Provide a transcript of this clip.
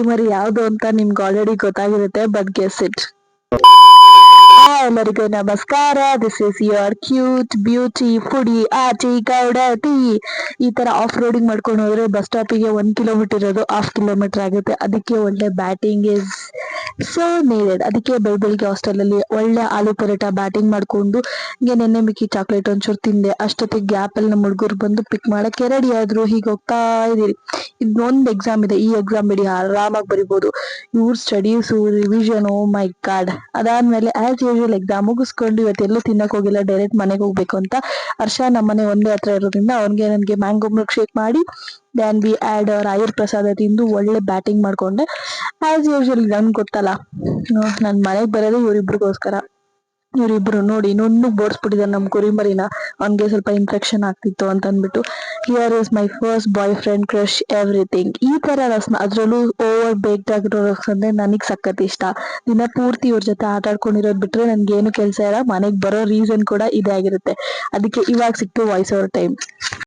ಮರಿ ಯಾವ್ದು ಅಂತ ನಿಮ್ಗೆ ಆಲ್ರೆಡಿ ಗೊತ್ತಾಗಿರುತ್ತೆ, ಬಟ್ ಗೆಸ್ ಇಟ್. ಎಲ್ಲರಿಗೂ ನಮಸ್ಕಾರ. This is your cute beauty foodie Achi Gowdathi. ಈ ತರ ಆಫ್ ರೋಡಿಂಗ್ ಮಾಡ್ಕೊಂಡು ಹೋದ್ರೆ ಬಸ್ ಸ್ಟಾಪಿಗೆ 1 ಕಿಲೋಮೀಟರ್ ಇರೋದು 1/2 ಕಿಲೋಮೀಟರ್ ಆಗುತ್ತೆ. ಅದಕ್ಕೆ ಒಳ್ಳೆ ಬ್ಯಾಟಿಂಗ್ ಇಸ್ ಸೊ ನೀಡೆಡ್. ಅದಕ್ಕೆ ಬೆಳಿಗ್ಗೆ ಹಾಸ್ಟೆಲ್ ಅಲ್ಲಿ ಒಳ್ಳೆ ಆಲೂ ಪರೋಟ ಬ್ಯಾಟಿಂಗ್ ಮಾಡ್ಕೊಂಡು ಹಿಂಗೆ ನೆನ್ನೆ ಮಿಕ್ಕಿ ಚಾಕ್ಲೇಟ್ ಒಂಚೂರು ತಿಂದೆ. ಅಷ್ಟೊತ್ತಿಗೆ ಗ್ಯಾಪ್ ಅಲ್ಲಿ ನಮ್ಮ ಹುಡುಗರು ಬಂದು ಪಿಕ್ ಮಾಡಕ್ಕೆ ರೆಡಿ ಆದ್ರು. ಹೀಗೆ ಹೋಗ್ತಾ ಇದೀರಿ. ಇದೊಂದು ಎಕ್ಸಾಮ್ ಇದೆ, ಈ ಎಕ್ಸಾಮ್ ಬಿಡಿ ಆರಾಮಾಗಿ ಬರಿಬಹುದು. ಇವ್ರ ಸ್ಟಡೀಸ್ ರಿವಿಷನ್, ಓ ಮೈ ಗಾಡ್. ಅದಾದ್ಮೇಲೆ ಆಸ್ ಯೂಶುವಲ್ ಎಕ್ಸಾಮ್ ಮುಗಿಸ್ಕೊಂಡು ಇವತ್ತೆಲ್ಲೂ ತಿನ್ನಕ್ ಹೋಗಿಲ್ಲ, ಡೈರೆಕ್ಟ್ ಮನೆಗೆ ಹೋಗ್ಬೇಕು ಅಂತ. ಹರ್ಷ ನಮ್ಮನೆ ಒಂದೇ ಹತ್ರ ಇರೋದ್ರಿಂದ ಅವನ್ಗೆ ನನ್ಗೆ ಮ್ಯಾಂಗೋ ಮಿಲ್ಕ್ ಶೇಕ್ ಮಾಡಿ ದ್ಯಾನ್ ವಿ ಆಡ್ ರಾಯರ್ ಪ್ರಸಾದ ತಿಂದು ಒಳ್ಳೆ ಬ್ಯಾಟಿಂಗ್ ಮಾಡ್ಕೊಂಡೆ. ಆಸ್ ಯೂಶುವಲ್ ನನ್ಗೆ ಗೊತ್ತಲ್ಲ, ನನ್ ಮನೆಗ್ ಬರೋದೇ ಇವ್ರಿಬ್ರಿಗೋಸ್ಕರ. ಇವ್ರಿಬ್ರು ನೋಡಿ ನುಣ್ಣಗ್ ಬೋಡ್ಸ್ಬಿಟ್ಟಿದ್ದಾರೆ ನಮ್ ಕುರಿಮರಿನ. ಅವ್ನ್ಗೆ ಸ್ವಲ್ಪ ಇನ್ಫೆಕ್ಷನ್ ಆಗ್ತಿತ್ತು ಅಂತ ಅಂದ್ಬಿಟ್ಟು. Here is my first boyfriend crush everything. ಈ ತರ ರಸ್ನ, ಅದ್ರಲ್ಲೂ ಓವರ್ ಬೇಕ್ಡ್ ಆಗಿರೋ ರಸ್ ಅಂದ್ರೆ ನನಗ್ ಸಖತ್ ಇಷ್ಟ. ದಿನ ಪೂರ್ತಿ ಇವ್ರ ಜೊತೆ ಆಟ ಆಡ್ಕೊಂಡಿರೋದ್ ಬಿಟ್ರೆ ನನ್ಗೆ ಏನು ಕೆಲ್ಸ ಇಲ್ಲ. ಮನೆಗ್ ಬರೋ ರೀಸನ್ ಕೂಡ ಇದೇ ಆಗಿರುತ್ತೆ. ಅದಕ್ಕೆ ಇವಾಗ ಸಿಕ್ತು ವಾಯ್ಸ್ ಓವರ್ ಟೈಮ್.